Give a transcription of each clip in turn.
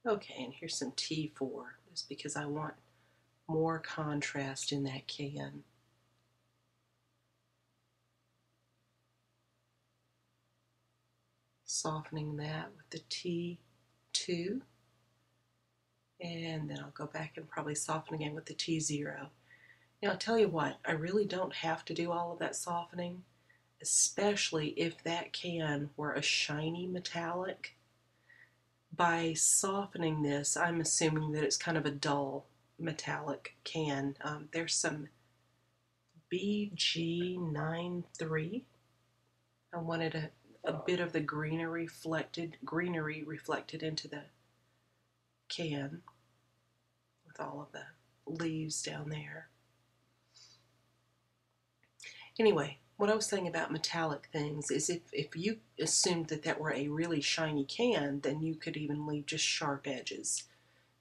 Okay, and here's some T4, just because I want more contrast in that can. Softening that with the T2, and then I'll go back and probably soften again with the T0. Now, I'll tell you what, I really don't have to do all of that softening, especially if that can were a shiny metallic. By softening this, I'm assuming that it's kind of a dull metallic can. There's some BG93. I wanted a bit of the greenery reflected into the can with all of the leaves down there. Anyway, what I was saying about metallic things is if you assumed that that were a really shiny can, then you could even leave just sharp edges,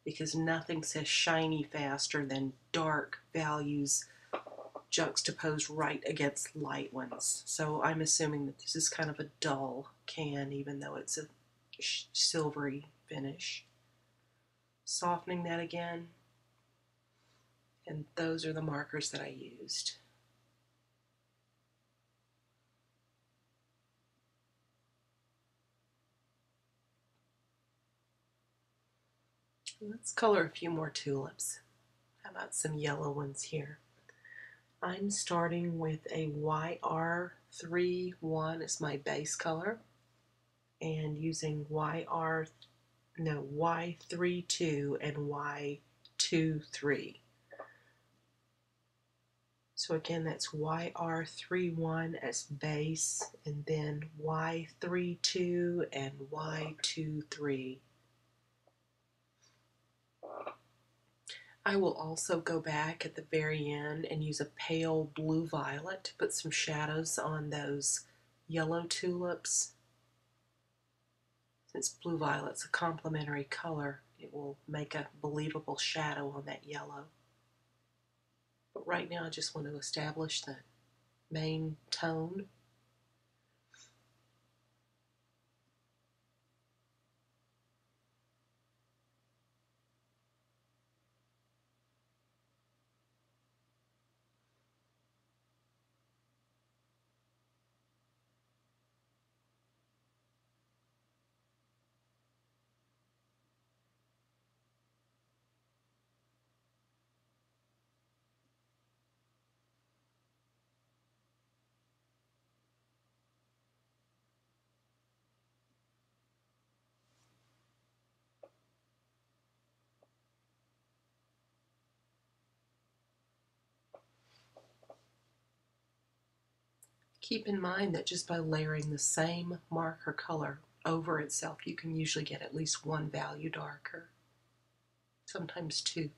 because nothing says shiny faster than dark values juxtaposed right against light ones. So I'm assuming that this is kind of a dull can, even though it's a silvery finish. Softening that again, and those are the markers that I used. Let's color a few more tulips. How about some yellow ones here? I'm starting with a YR31 as my base color, and using Y32 and Y23. So again, that's YR31 as base, and then Y32 and Y23. I will also go back at the very end and use a pale blue violet to put some shadows on those yellow tulips. Since blue violet's a complementary color, it will make a believable shadow on that yellow. But right now I just want to establish the main tone. Keep in mind that just by layering the same marker color over itself, you can usually get at least one value darker, sometimes two.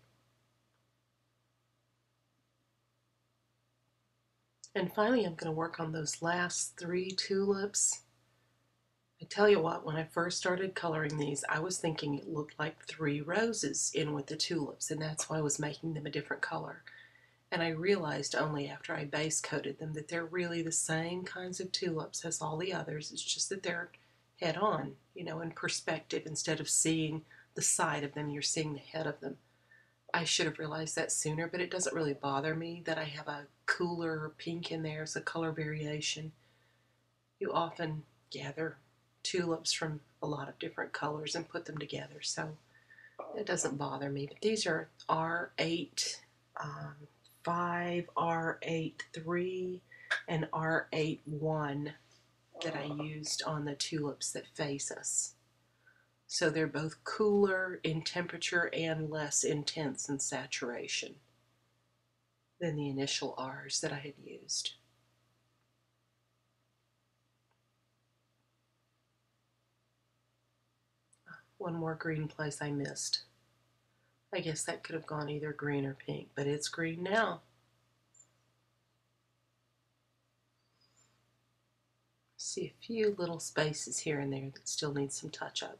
And finally, I'm going to work on those last three tulips. I tell you what, when I first started coloring these, I was thinking it looked like three roses in with the tulips, and that's why I was making them a different color. And I realized only after I base coated them that they're really the same kinds of tulips as all the others. It's just that they're head on, in perspective. Instead of seeing the side of them, you're seeing the head of them. I should have realized that sooner, but it doesn't really bother me that I have a cooler pink in there as a color variation. You often gather tulips from a lot of different colors and put them together, so it doesn't bother me. But these are R8, 5, R8, 3, and R8, 1 that I used on the tulips that face us. So they're both cooler in temperature and less intense in saturation than the initial R's that I had used. One more green place I missed. I guess that could have gone either green or pink, but it's green now. See a few little spaces here and there that still need some touch up.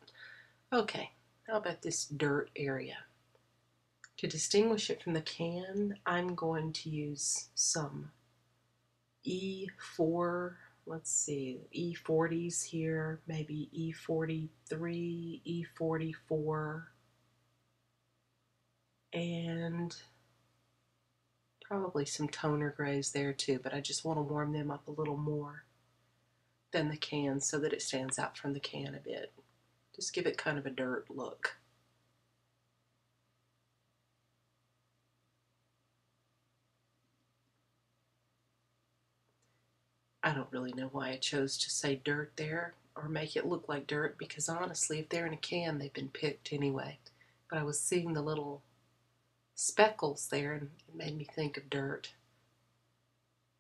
Okay, how about this dirt area? To distinguish it from the can, I'm going to use some E4, let's see, E40s here, maybe E43, E44, and probably some toner grays there too, but I just want to warm them up a little more than the can so that it stands out from the can a bit. Just give it kind of a dirt look. I don't really know why I chose to say dirt there or make it look like dirt, because honestly, if they're in a can, they've been picked anyway. But I was seeing the little speckles there and it made me think of dirt.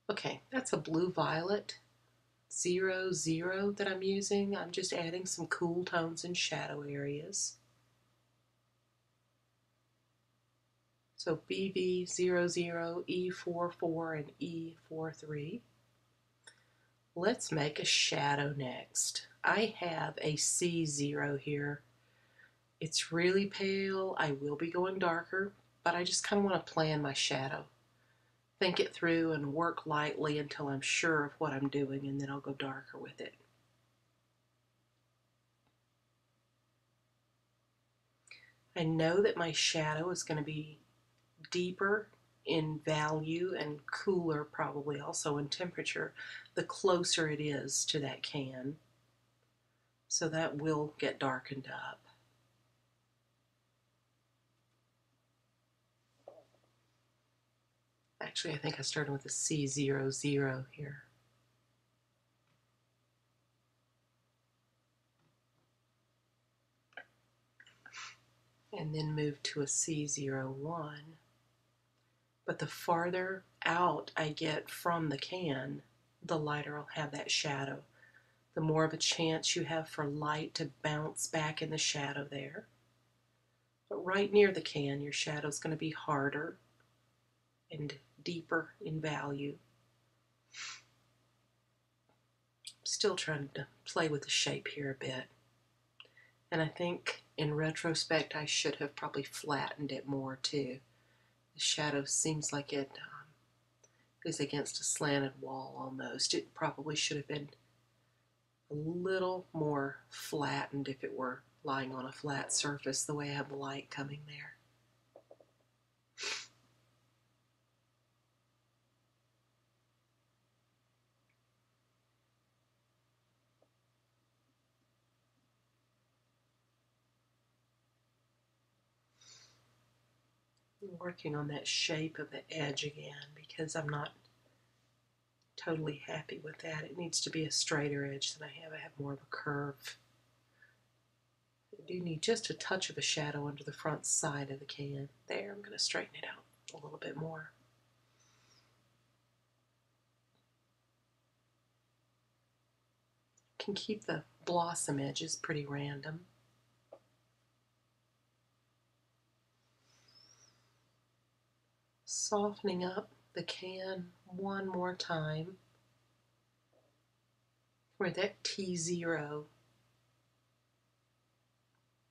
Okay, that's a blue violet 00 that I'm using. I'm just adding some cool tones in shadow areas. So BV00, E44, and E43. Let's make a shadow next. I have a C0 here. It's really pale. I will be going darker, but I just kind of want to plan my shadow. Think it through and work lightly until I'm sure of what I'm doing, and then I'll go darker with it. I know that my shadow is going to be deeper in value and cooler probably also in temperature the closer it is to that can. So that will get darkened up. Actually, I think I started with a C00 here. And then move to a C01. But the farther out I get from the can, the lighter I'll have that shadow. The more of a chance you have for light to bounce back in the shadow there. But right near the can, your shadow's going to be harder and deeper in value. I'm still trying to play with the shape here a bit. And I think in retrospect I should have probably flattened it more too. The shadow seems like it is against a slanted wall almost. It probably should have been a little more flattened if it were lying on a flat surface the way I have the light coming there. I'm working on that shape of the edge again because I'm not totally happy with that. It needs to be a straighter edge than I have. I have more of a curve. I do need just a touch of a shadow under the front side of the can. There, I'm going to straighten it out a little bit more. Can keep the blossom edges pretty random. Softening up the can one more time where that T0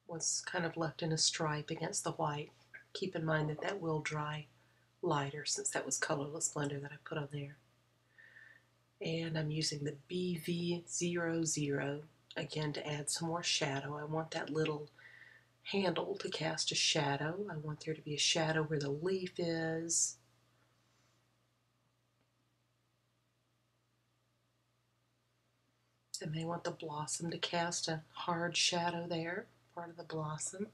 was kind of left in a stripe against the white. Keep in mind that that will dry lighter since that was colorless blender that I put on there. And I'm using the BV00 again to add some more shadow. I want that little handle to cast a shadow. I want there to be a shadow where the leaf is. I may want the blossom to cast a hard shadow there, part of the blossom,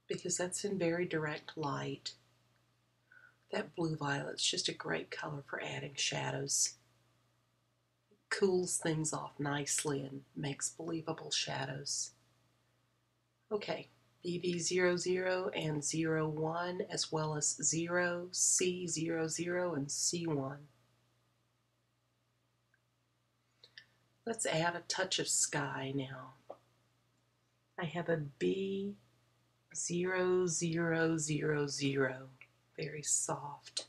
because that's in very direct light. That blue violet's just a great color for adding shadows. It cools things off nicely and makes believable shadows. Okay, BB00 and 01 as well as 0, C00 and C1. Let's add a touch of sky now. I have a B0000, very soft.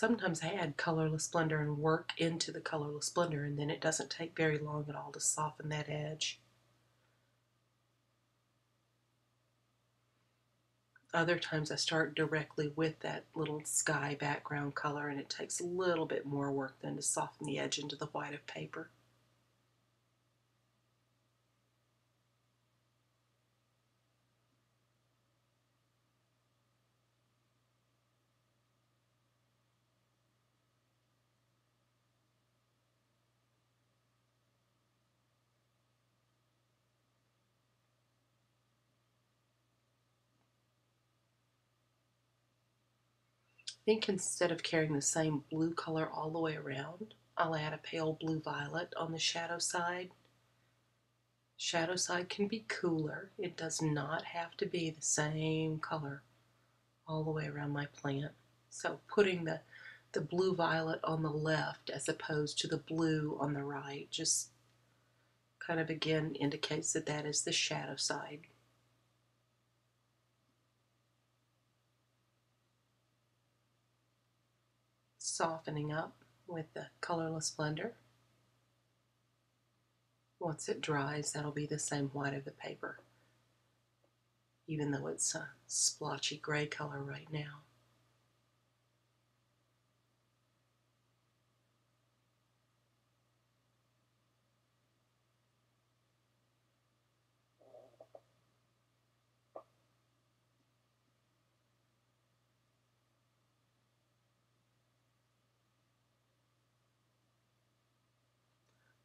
Sometimes I add colorless blender and work into the colorless blender, and then it doesn't take very long at all to soften that edge. Other times I start directly with that little sky background color, and it takes a little bit more work then to soften the edge into the white of paper. think instead of carrying the same blue color all the way around, I'll add a pale blue violet on the shadow side. Shadow side can be cooler. It does not have to be the same color all the way around my plant. So putting the blue violet on the left as opposed to the blue on the right just kind of again indicates that that is the shadow side. Softening up with the colorless blender. Once it dries, that'll be the same white of the paper, even though it's a splotchy gray color right now.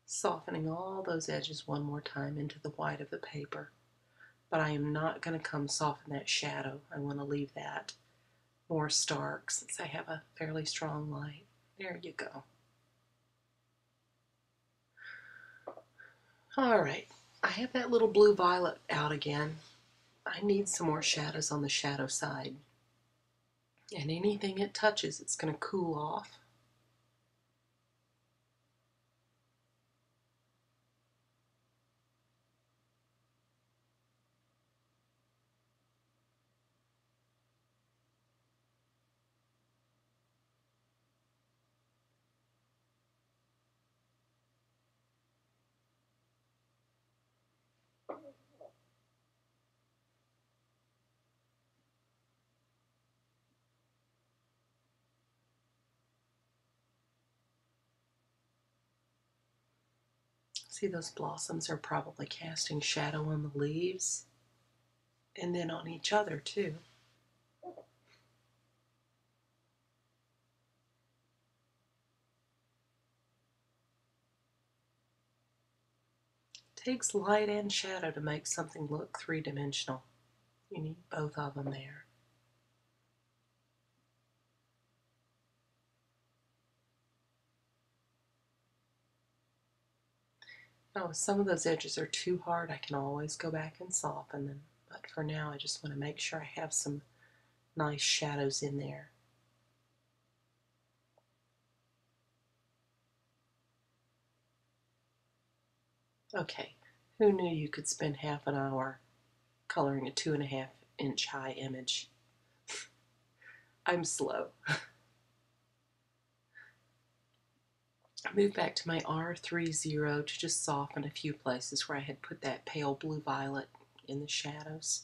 Softening all those edges one more time into the white of the paper. But I am not going to come soften that shadow. I want to leave that more stark since I have a fairly strong light. There you go. Alright, I have that little blue violet out again. I need some more shadows on the shadow side. And anything it touches, it's going to cool off. See, those blossoms are probably casting shadow on the leaves and then on each other too. It takes light and shadow to make something look three-dimensional. You need both of them there. Now, if some of those edges are too hard, I can always go back and soften them. But for now, I just want to make sure I have some nice shadows in there. Okay, who knew you could spend half an hour coloring a 2.5-inch high image? I'm slow. I moved back to my R30 to just soften a few places where I had put that pale blue violet in the shadows.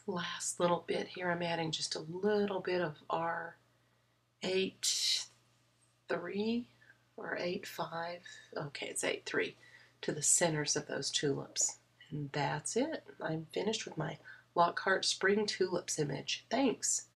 Last little bit here, I'm adding just a little bit of R83 or 85, okay, it's 83, to the centers of those tulips. And that's it. I'm finished with my Lockhart Spring Tulips image. Thanks.